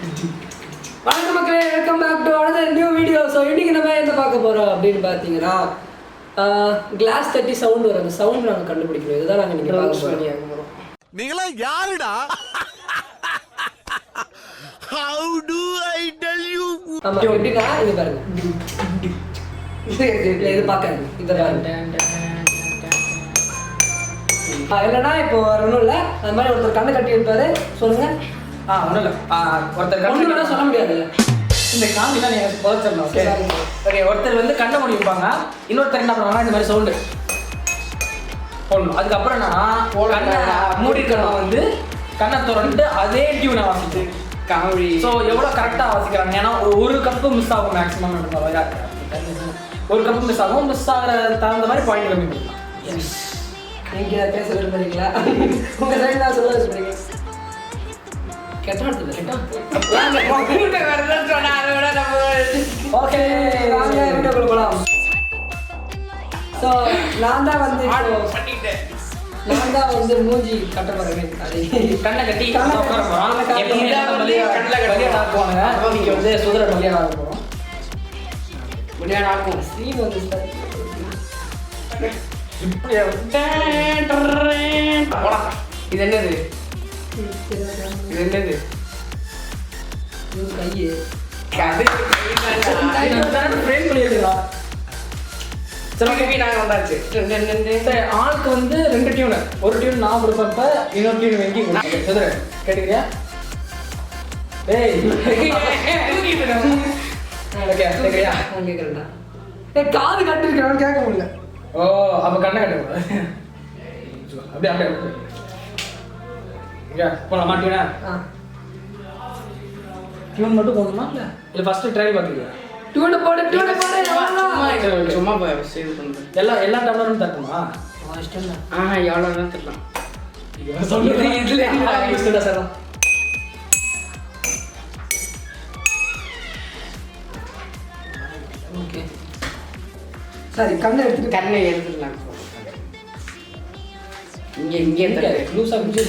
வணக்கம் மக்களே, welcome back to another new video. So இன்னைக்கு நம்ம என்ன பார்க்க போகிறோம் அப்படின்னு பார்த்தீங்கன்னா கிளாஸ் தட்டி சவுண்ட் வரும். அந்த சவுண்ட் நாங்கள் கண்டுபிடிக்கணும். இதுதான் நாங்கள் இன்னைக்கு பார்க்க போகிறோம். நீங்களாம் யாருடா? How do I tell you? ஆமாம், எப்படின்னா இது பாருங்க, இது பார்க்காது. இதை இல்லைன்னா இப்போ ஒன்றும் இல்லை, அது மாதிரி ஒருத்தர் கண்ணை கட்டி இருப்பாரு. சொல்லுங்க. ஒன்றும் இல்லை, ஒருத்தர் கண்ணு சொல்ல முடியாது. இந்த காமெடிலாம் நீங்கள் புதைச்சிடணும். Okay okay. ஒருத்தர் வந்து கண்ணை மூடி வைப்பாங்க, இன்னொருத்தர் என்ன பண்ணுவாங்க, இந்த மாதிரி சவுண்டு போடணும். அதுக்கப்புறம் என்னன்னா கண்ணை மூடிக்கணும், வந்து கண்ணை திறந்துட்டு அதே டியூனை வாசிச்சு காமெடி. ஸோ எவ்வளோ கரெக்டாக வாசிக்கிறாங்க, ஏன்னா ஒரு கப்பு மிஸ் ஆகும் மேக்ஸிமம். ஒரு கப்பு மிஸ் ஆகும், மிஸ் ஆகிற தகுந்த மாதிரி பாயிண்ட் கம்மி பண்ணலாம். நீங்கள் பேச விரும்புறீங்களா? உங்கள் சைடு நான் சொல்ல விரும்புறீங்க. மூஞ்சி கட்ட போறேன். கண்ணை கட்டி நீங்க வந்து சுதர மலையாள போறோம். விளையாடாக்கும் ஸ்ரீன் வந்து இது என்னது? இது என்னது? ஆளுக்கு வந்து 2 டியூனு, ஒரு டியூன் நான் கொடுப்பப்ப இன்னொரு டியூன் வெங்கி கேட்டுக்கிறியா? காது கட்டிருக்கேன், கேட்க முடியல. ஓ, அப்ப கண்ணை கட்ட அப்படியே அப்படியே போலாம். மாட்டீங்கன்னா டியூன் மட்டும் போடணுமா இல்லை ஃபர்ஸ்ட் ட்ரை பார்த்துக்கலாம்? டியூனை போடு, டியூனை போடு. சும்மா சேவ் பண்ணுறேன். எல்லா டம்ளரும் தட்டுமா? இஷ்டம் தான். எவ்வளோ நேரம் தட்டலாம்? ஓகே, சரி. கண்ணை எடுத்துடலாம். இங்கே லூஸாக முடிச்சு.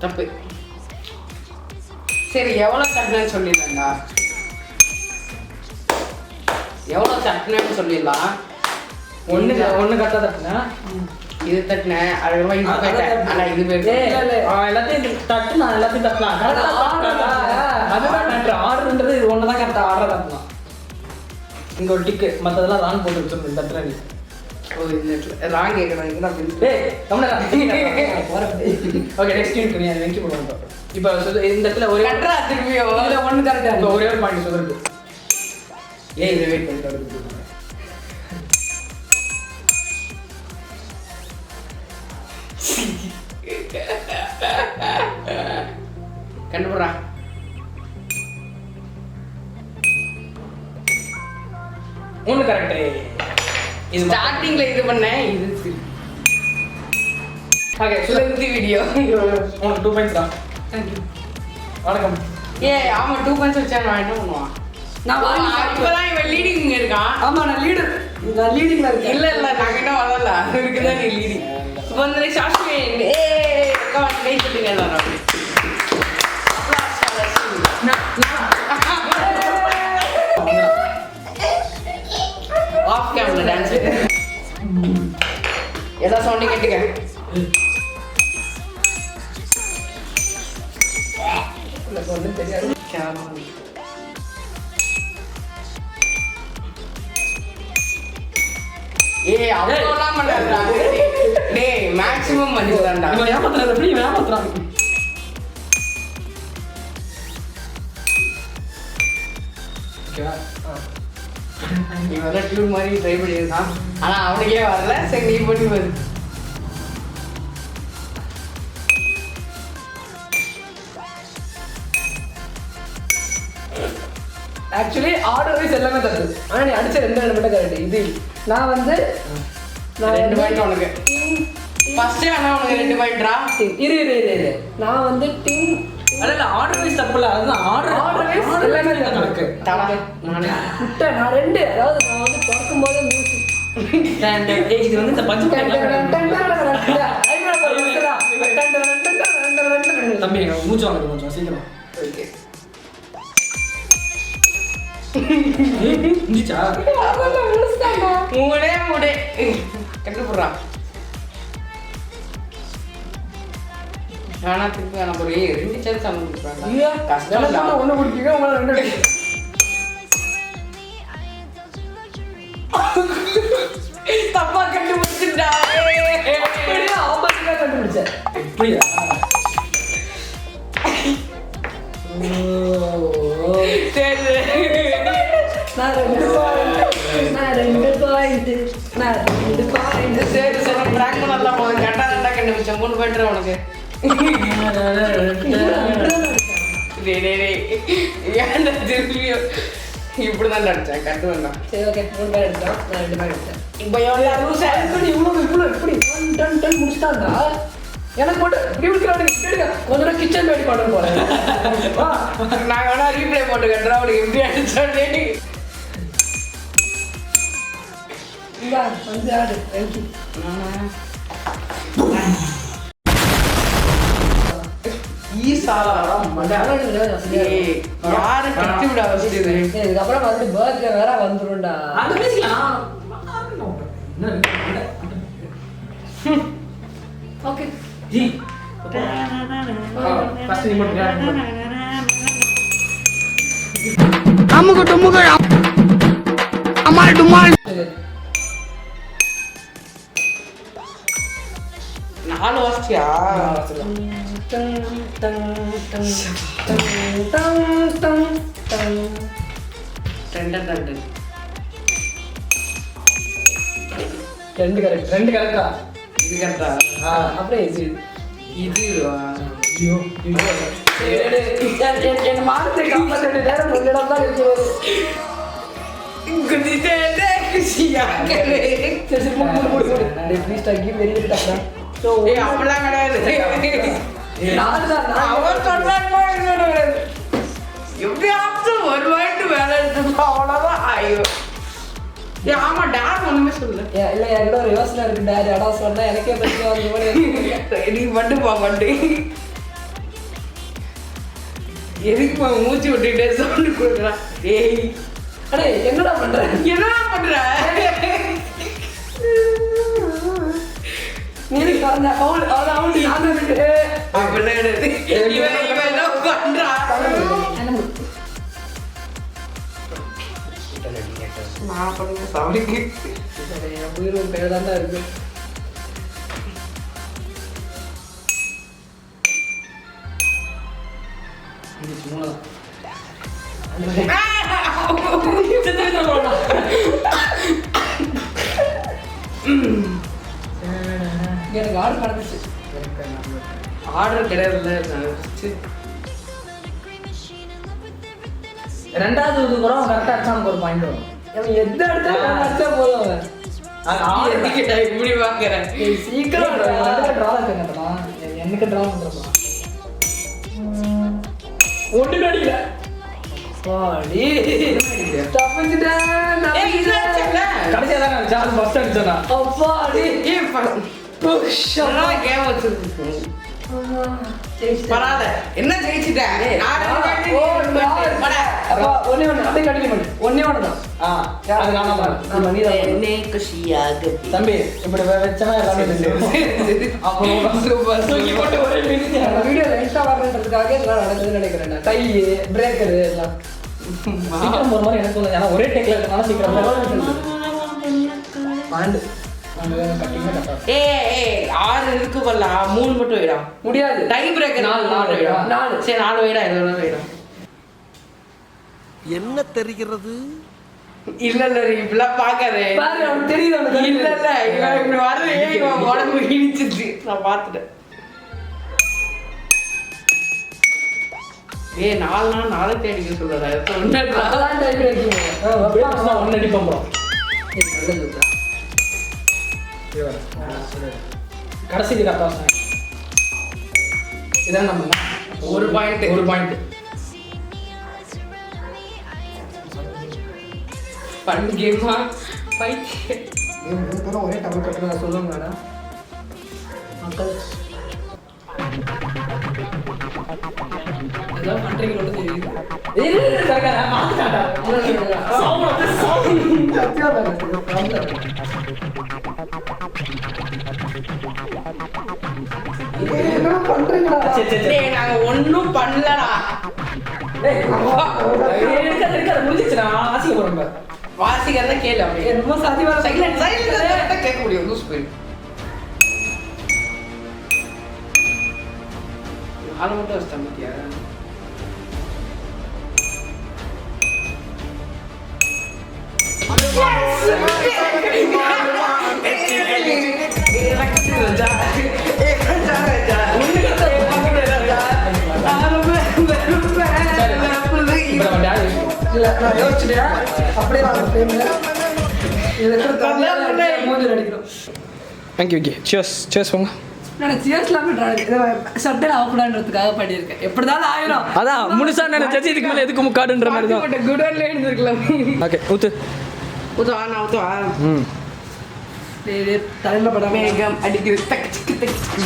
தப்பு. சரி, எவ்வளோ தட்டினு சொல்லிடலாம்டா. எவ்வளோ தட்டினு சொல்லிடலாம். ஒன்று கரெக்டாக தட்டினா இது தட்டினேன், அதுக்கப்புறமா இது தட்டினேன். ஆனால் இது எல்லாத்தையும் தட்டு, நான் எல்லாத்தையும் தட்டலாம். அதுதான் மேட்ரு. ஆர்டர்ன்றது இது ஒன்று தான் கரெக்டாக ஆர்டர் தட்டலாம். இங்கே ஒரு டிக்கு, மற்றதெல்லாம் ராங் போட்டு வச்சுருந்தேன். தட்டுறேன் நீ. ஓ, இந்த ராங் கேட்குறேன். ஓகே, நெக்ஸ்ட் யூனிட் நீ வெங்கி போடுவோம். இப்போ இந்த இடத்துல ஒரு திரும்பியோ ஒன்று கரெக்டாக ஒரே ஒரு பாயிண்ட் சொல்லுறது. இதை வெயிட் பண்ணிட்டு கண்டுபிடுறா. ஒன்று கரெக்டு. இது ஸ்டார்டிங்ல இது பண்ணேன். இது ஓகே, சுலந்தி வீடியோ. உனக்கு 2 பாயிண்ட்ஸ் தான். தேங்க்யூ. வணக்கம். ஆமா, 2 பாயிண்ட்ஸ் வச்சா நான் என்ன பண்ணுவான்? இப்பதான் இவன் லீடிங் இருக்கான். ஆமா, நான் லீடிங்ல இருக்கேன். இல்ல நாங்க என்ன வரல, இருக்குதான் நீ லீடிங். இப்போ வந்து சாஷ்மி ஆஃப் கேமரா டான்ஸ் எல்லா சவுண்டையும் கேட்டுக்க. தெரியாது. அவ்வளோலாம் பண்ணாதா? டேய், மேக்ஸிமம் பண்ணிடலாம்டா. இவன் ஏமாத்துறான். எப்படி ஏமாத்துறான்? இவன் டியூன் மாதிரி ட்ரை பண்ணியிருக்கான், ஆனால் அவனுக்கே வரல. சரி, நீ பண்ணி வரு. ஆக்சுவலி ஆர்டர் வைஸ் எல்லாமே தருது. ஆனால் நீ அடிச்ச 2 மட்டும் கரெக்ட். இது நான் வந்து 2 பாயிண்ட் உனக்கு. ஃபர்ஸ்டே ஆனால் உனக்கு 2 பாயிண்ட்ரா. இரு நான் வந்து டிங் அதல்ல ஆர்டர் வைஸ் தப்பு இல்ல, அதுதான் ஆர்டர் வைஸ் எல்லாமே கணக்கு. தலை நானே முட்டை நான் 2, அதாவது நான் வந்து இது வந்து இந்த பஞ்சு தம்பி மூச்சு வாங்க கொஞ்சம் சீக்கிரம். ஓகே முடிச்சா மூடே கண்டுபிடுறான். ஆனா திருப்பி எனக்கு ஒரு 2 சான்ஸ் அமைக்கிறாங்க. கஷ்டம் இல்ல. ஒண்ணு குடிக்கீங்க உங்களை 2 தப்பா கண்டுபிடிச்சிட்டா. ஆப்போசிட்டா கண்டுபிடிச்சேன். எப்படியா நான் 2 பாயிண்ட் சரி சரி ட்ராக் பண்ணலாம் போது கரெக்டா 2 கண்டுபிடிச்சேன். 3 பாயிண்ட் உனக்கு. ஏன்டா திருப்பியும் இப்படிதான் நடிச்சேன். கட்டு வேண்டாம். சரி ஓகே 3 பாயிண்ட் எடுத்தோம். நான் 2 பாயிண்ட் எடுத்தேன். இப்போ எவ்வளோ இப்படி டன் முடிச்சிட்டாண்டா. எனக்கு மட்டும் இப்படி இருக்கிறாங்க. கொஞ்சம் கிச்சன் வெயிட் பண்ண போறேன். நான் வேணா ரீப்ளே போட்டு கட்டுறேன். அவனுக்கு எப்படி அடிச்சோன்னே வந்து ஆடு தேங்க்யூ. யாரு கட்டி விட வச்சுது. இதுக்கப்புறம் வந்து பர்த்டே வேற வந்துரும்டா. அந்த பேசிக்கலாம். ஓகே ஜி ஃபர்ஸ்ட் நீ மட்டும் அமுகு டுமுகு அமால் டுமால் 4 வருஷத்தியா? ரெண்டு கரெக்டா இது கரெக்டா? அப்படியே இது இது என் மார்த்தை காப்பாற்ற நேரம் உங்களிடம் தான் இருக்கிறது. அப்படிலாம் கிடையாது. எப்படியாச்சும் ஒரு வாய்ட்டு வேலை எடுத்துப்பா அவ்வளவுதான். ஐயோ ஆமா டார் ஒண்ணுமே சொல்லல. இல்ல என்கிட்ட ஒரு யோசனை இருக்கு. டாடி அடா சொன்னா எனக்கே பிரச்சனை வந்து போல. நீ மட்டுப்பா பட்டு எதுக்கு மூச்சு விட்டுட்டே சவுண்டு கொடுக்குறான். ஏய் அடே என்னடா பண்ற? என்னடா பண்ற? நீ கறந்த அவள் அவள் நான் விட்டு அப்படிலாம் கிடையாது. இவன் என்ன பண்றான்? நான் பண்ணுங்க சாப்பிடுங்க. என் உயிர் ஒரு பேர் தான் இருக்கு. எனக்கு ஆர்டர் நடந்துச்சு. ஆர்டர் கிடையாதுல்ல. ரெண்டாவது இது கூட கரெக்டாக அடிச்சானுக்கு ஒரு பாயிண்ட் வரும். அவன் எந்த இடத்துல அடிச்சா போதும் அவன். இப்படி பாக்குறேன். சீக்கிரம் ட்ரா இருக்குங்கடா. எனக்கு ட்ரா பண்ணுறப்பா ஒன்று அடிக்கல. பாடி தப்பிச்சிட்டேன். கடைசியாக தான் நான் சார்ஜ் ஃபஸ்ட் அடிச்சேன்னா அப்பாடி கேம் வச்சிருக்கேன். பரவாயில்ல என்ன ஜெயிச்சிட்டேன். ஒன்னே ஒன்று அப்படியே கண்டினியூ பண்ணு. ஒன்னே ஒன்று தான். அது நான் ஆமா நீ தான் என்னை குஷியாக தம்பி இப்படி வச்சனா எல்லாமே போட்டு ஒரே வீடியோ லைட்டா வரணுன்றதுக்காக இதெல்லாம் நடக்குதுன்னு நினைக்கிறேன். டை பிரேக்கரு எல்லாம் சீக்கிரம் ஒரு மாதிரி எனக்கு ஏன்னா ஒரே டேக்ல இருக்கனால சீக்கிரம் பாண்டு ஏய் 6 இருக்கு பல்ல 3 மட்டும் வைடா. முடியாது. டை பிரேக்கர் 4 வைடா. 4 சரி 4 வைடா. இது ஒண்ணு வைடா. என்ன தெரிகிறது? இல்ல இப்படிலாம் பாக்காதே. பாரு அவனுக்கு தெரியுது. அவனுக்கு இல்ல இவன் இப்படி வரவே இவன் உடம்பு இடிச்சிச்சு. நான் பார்த்துட்டேன். ஏய் 4 நாள் 4 தேடிக்க சொல்லடா. அதெல்லாம் டை பிரேக்கிங். ஒன்று அடிப்போம் ப்ரோ. கடைசி கரெக்டாக சொன்னேன். இதான் நம்ம ஒரு பாயிண்ட் பண்ணு கேமா. ஒரே தமிழ் கட்டணம் சொல்லுவாங்க மேடம் மக்கள் ஏதாவது பண்றீங்களோட தெரியுது நாங்க ஒண்ணும் பண்ணலடா வாசிக்கிறத கேளு அப்படியே ரொம்ப சாத்தியமான சைலண்ட் கேட்க முடியும் லூஸ் போயிடும் ஆளை மட்டும் வச்சிட்டேன் பத்தியா அதான் முழுசா நினைச்சாச்சு இதுக்கு மேல எதுக்கு முக்காடுன்ற மாதிரி தான்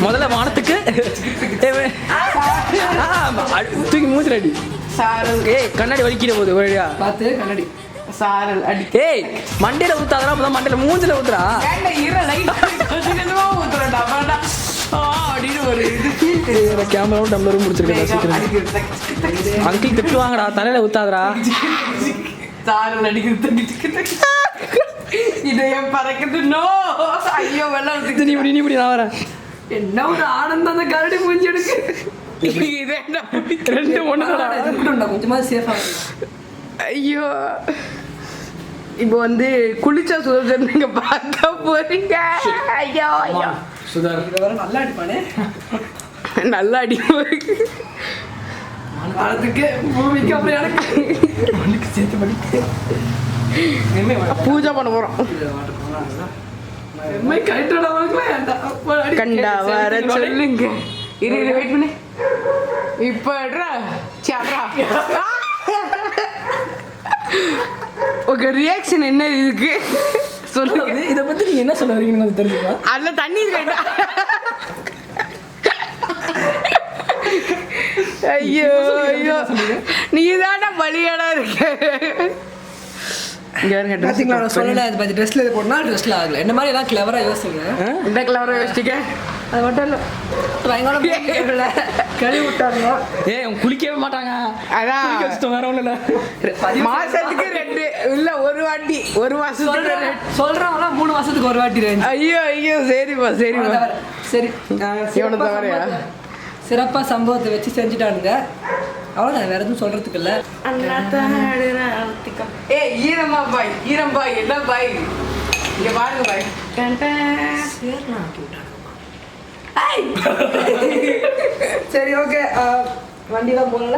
முதல்ல வானத்துக்கு தூக்கி மூஞ்சில அடி ஏய் கண்ணாடி வலிக்கிற போது ஒரேடியா பார்த்து கண்ணாடி சாரல் அடி ஏய் மண்டையில ஊத்தாதடா அப்பதான் மண்டையில மூஞ்சில ஊத்துறா கேமராவும் டம்ளரும் முடிச்சிருக்கேன் அங்கிள் திட்டுவாங்கடா தலையில ஊத்தாதடா சாரல் அடிக்கிறது இதயம் பறக்குது நோ ஐயோ வெள்ளம் நீ இப்படி நான் வரேன் என்ன ஒரு ஆனந்தம் அந்த கரடி மூஞ்சி எடுக்கு கொஞ்சமா சேஃபா ஐயோ இப்போ வந்து குளிச்ச சுதர்ஷன் நீங்க பார்க்க போறீங்க ஐயோ ஐயோ சுதார் இத வர நல்லா அடிப்பானே நல்லா அடி அதுக்கு பூமிக்கு அப்புறம் எனக்கு சேர்த்து படிக்க பூஜை பண்ண போறோம் கண்டா வர சொல்லுங்க இரு வெயிட் பண்ணு இப்ப ஓகே ரியாக்ஷன் என்ன இருக்கு சொல்லுங்க இதை பத்தி நீங்க என்ன சொல்ல வரீங்கன்னு தெரிஞ்சுக்கா அதுல தண்ணி வேண்டாம் ஐயோ ஐயோ நீ தானே பலியாடா இருக்க சொல்லல அது பத்தி ட்ரெஸ்ல போடனா ட்ரெஸ்ல ஆகல என்ன மாதிரி எல்லாம் கிளவரா யோசிங்க இந்த கிளவரா யோசிக்க அது மட்டும் இல்ல பயங்கர கழுவி விட்டாங்க ஏய் குளிக்கவே மாட்டாங்க அதான் குளிக்க வச்சுட்டோம் வேற ஒண்ணும் இல்ல மாசத்துக்கு 2 இல்ல ஒரு வாட்டி ஒரு மாசத்துக்கு சொல்றவங்க 3 மாசத்துக்கு ஒரு வாட்டி ரேஞ்ச் ஐயோ ஐயோ சரிப்பா சரிப்பா சரி இவனை தவறையா சிறப்பா சம்பவத்தை வச்சு செஞ்சுட்டானுங்க அவ்வளோதான் வேற எதுவும் சொல்றதுக்கு இல்ல ஏய் ஈரமா பாய் ஈரம் பாய் என்ன பாய் இங்க பாருங்க பாய் சரி ஓகே வண்டிலாம் போகல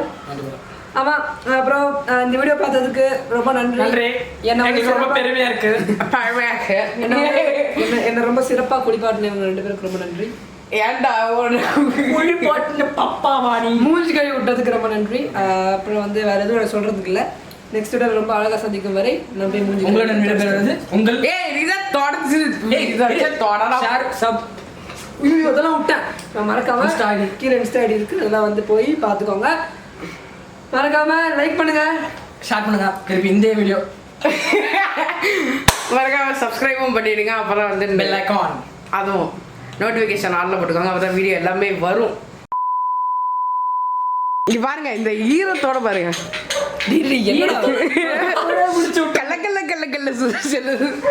ஆமா அப்புறம் இந்த வீடியோ பார்த்ததுக்கு ரொம்ப நன்றி ரொம்ப பெருமையா இருக்கு என்ன ரொம்ப சிறப்பா குளிப்பாட்டினவங்க 2 பேருக்கு ரொம்ப நன்றி ஏன்டா குளிப்பாட்டின பப்பா வாணி மூஞ்சி கழுவி விட்டதுக்கு ரொம்ப நன்றி அப்புறம் வந்து வேற எதுவும் எனக்கு சொல்றதுக்கு இல்லை நெக்ஸ்ட் வீடியோ ரொம்ப அழகா சந்திக்கும் வரை நம்ம மூஞ்சி உங்களோட விடைபெறுவது உங்கள் இதான் தொடர்ந்து தொடரா ஷேர் சப் ஐயோ அதெல்லாம் விட்டேன் நான் மறக்காம கீழே இன்ஸ்டா ஐடி இருக்கு அதெல்லாம் வந்து போய் பார்த்துக்கோங்க மறக்காம லைக் பண்ணுங்க ஷேர் பண்ணுங்க திருப்பி இந்த வீடியோ மறக்காம சப்ஸ்கிரைபும் பண்ணிடுங்க அப்புறம் வந்து பெல் ஐகான் அதுவும் நோட்டிஃபிகேஷன் ஆன்ல போட்டுக்கோங்க அப்பதான் வீடியோ எல்லாமே வரும் இங்க பாருங்க இந்த ஈரத்தோட பாருங்க என்ன கல்ல கல்ல கல்ல கல்ல